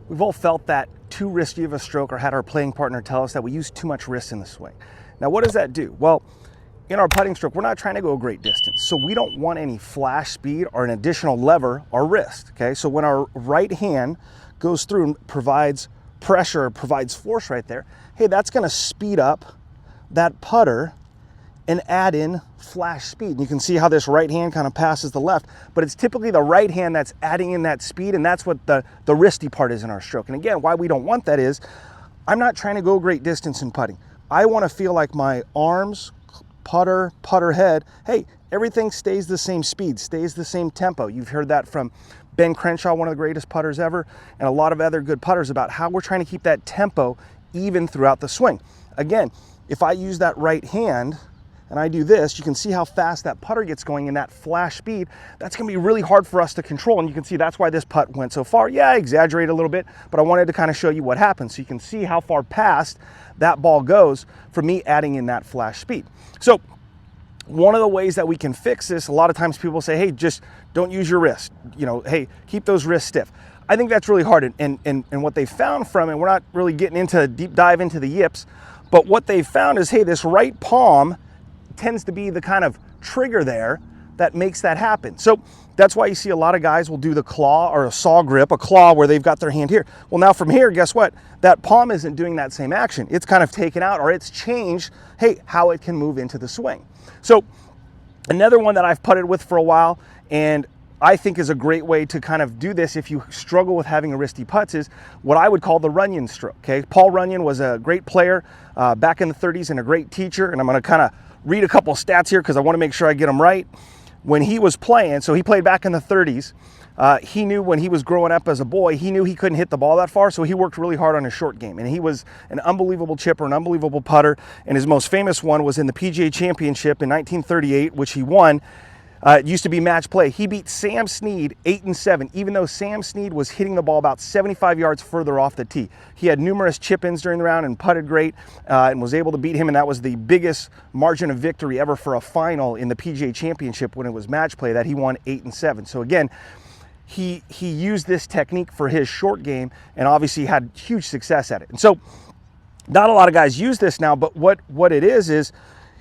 We've all felt that too risky of a stroke or had our playing partner tell us that we use too much wrist in the swing. Now, what does that do? Well, in our putting stroke, we're not trying to go a great distance. So we don't want any flash speed or an additional lever or wrist, okay? So when our right hand goes through and provides pressure, provides force right there, hey, that's gonna speed up that putter and add in flash speed. And you can see how this right hand kind of passes the left, but it's typically the right hand that's adding in that speed, and that's what the wristy part is in our stroke. And again, why we don't want that is, I'm not trying to go great distance in putting. I wanna feel like my arms, putter head, hey, everything stays the same speed, stays the same tempo. You've heard that from Ben Crenshaw, one of the greatest putters ever, and a lot of other good putters about how we're trying to keep that tempo even throughout the swing. Again, if I use that right hand and I do this, you can see how fast that putter gets going in that flash speed. That's gonna be really hard for us to control, and you can see that's why this putt went so far. Yeah, I exaggerated a little bit, but I wanted to kind of show you what happens so you can see how far past that ball goes from me adding in that flash speed. So one of the ways that we can fix this, a lot of times people say, hey, just don't use your wrist. You know, hey, keep those wrists stiff. I think that's really hard, and what they found from it, we're not really getting into a deep dive into the yips, but what they found is, hey, this right palm tends to be the kind of trigger there that makes that happen. So that's why you see a lot of guys will do the claw or a saw grip, a claw where they've got their hand here. Well, now from here, guess what? That palm isn't doing that same action. It's kind of taken out, or it's changed, hey, how it can move into the swing. So another one that I've putted with for a while, and I think is a great way to kind of do this if you struggle with having a wristy putts, is what I would call the Runyan stroke, okay? Paul Runyan was a great player back in the 30s and a great teacher, and I'm gonna kind of read a couple stats here because I want to make sure I get them right. When he was playing, so he played back in the 30s, he knew when he was growing up as a boy, he knew he couldn't hit the ball that far, so he worked really hard on his short game. And he was an unbelievable chipper, an unbelievable putter, and his most famous one was in the PGA Championship in 1938, which he won. It used to be match play. He beat Sam Snead 8-7, even though Sam Snead was hitting the ball about 75 yards further off the tee. He had numerous chip-ins during the round and putted great and was able to beat him, and that was the biggest margin of victory ever for a final in the PGA Championship when it was match play, that he won 8-7. So again, he used this technique for his short game and obviously had huge success at it. And so not a lot of guys use this now, but what it is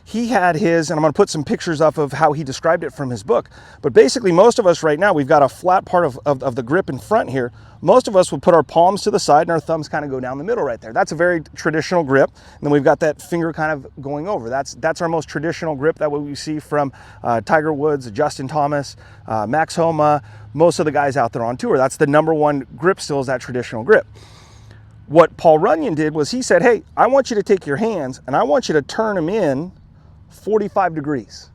he had his, and I'm going to put some pictures up of how he described it from his book, but basically most of us right now, we've got a flat part of the grip in front here. Most of us would put our palms to the side and our thumbs kind of go down the middle right there. That's a very traditional grip. And then we've got that finger kind of going over. That's our most traditional grip that we see from Tiger Woods, Justin Thomas, Max Homa, most of the guys out there on tour. That's the #1 grip still, is that traditional grip. What Paul Runyan did was he said, hey, I want you to take your hands and I want you to turn them in 45 degrees,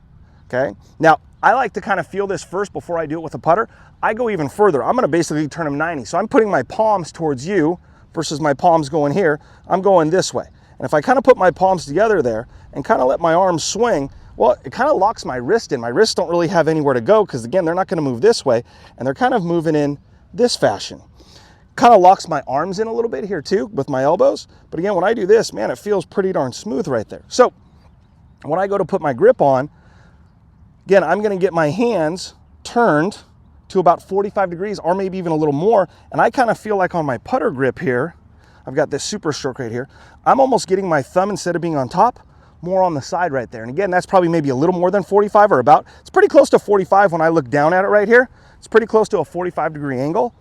okay? Now, I like to kind of feel this first before I do it with a putter. I go even further. I'm gonna basically turn them 90. So I'm putting my palms towards you versus my palms going here. I'm going this way. And if I kind of put my palms together there and kind of let my arms swing, well, it kind of locks my wrist in. My wrists don't really have anywhere to go because, again, they're not gonna move this way, and they're kind of moving in this fashion. Kind of locks my arms in a little bit here too with my elbows. But again, when I do this, man, it feels pretty darn smooth right there. So when I go to put my grip on, again, I'm gonna get my hands turned to about 45 degrees or maybe even a little more. And I kind of feel like on my putter grip here, I've got this super stroke right here. I'm almost getting my thumb, instead of being on top, more on the side right there. And again, that's probably maybe a little more than 45 or about, it's pretty close to 45 when I look down at it right here. It's pretty close to a 45-degree angle.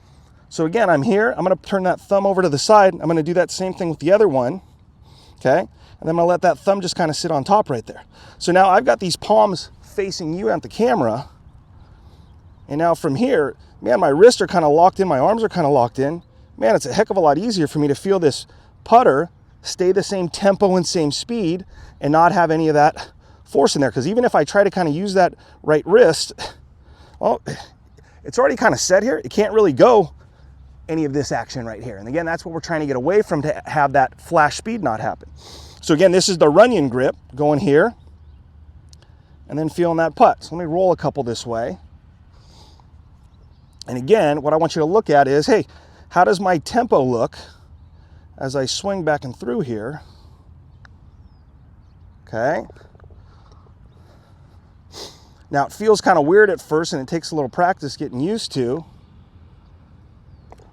So again, I'm here, I'm gonna turn that thumb over to the side. I'm gonna do that same thing with the other one, okay? And then I'm gonna let that thumb just kind of sit on top right there. So now I've got these palms facing you at the camera. And now from here, man, my wrists are kind of locked in, my arms are kind of locked in. Man, it's a heck of a lot easier for me to feel this putter stay the same tempo and same speed and not have any of that force in there. Because even if I try to kind of use that right wrist, well, it's already kind of set here. It can't really go any of this action right here. And again, that's what we're trying to get away from, to have that flash speed not happen. So again, this is the Runyan grip going here and then feeling that putt. So let me roll a couple this way. And again, what I want you to look at is, hey, how does my tempo look as I swing back and through here? Okay. Now it feels kind of weird at first and it takes a little practice getting used to,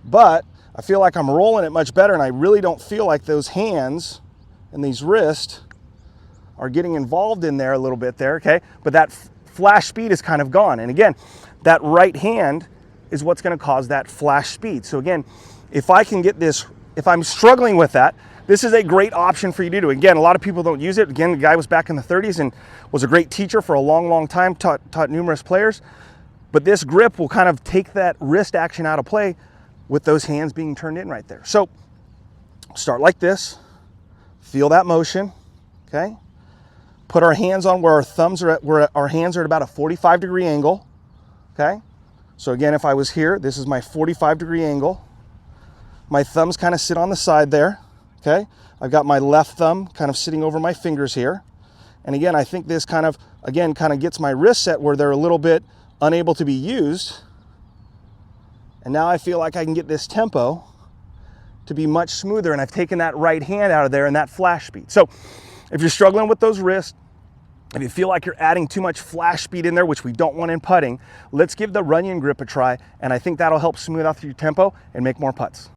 but I feel like I'm rolling it much better, and I really don't feel like those hands and these wrists are getting involved in there a little bit there, okay? But that flash speed is kind of gone. And again, that right hand is what's gonna cause that flash speed. So again, if I can get this, if I'm struggling with that, this is a great option for you to do. Again, a lot of people don't use it. Again, the guy was back in the 30s and was a great teacher for a long, long time, taught numerous players. But this grip will kind of take that wrist action out of play with those hands being turned in right there. So start like this, feel that motion, okay? Put our hands on where our thumbs are at, where our hands are at about a 45-degree angle, okay? So again, if I was here, this is my 45-degree angle. My thumbs kind of sit on the side there, okay? I've got my left thumb kind of sitting over my fingers here. And again, I think this kind of, again, kind of gets my wrist set where they're a little bit unable to be used. And now I feel like I can get this tempo to be much smoother, and I've taken that right hand out of there and that flash speed. So if you're struggling with those wrists, if you feel like you're adding too much flash speed in there, which we don't want in putting, let's give the Runyan grip a try, and I think that'll help smooth out your tempo and make more putts.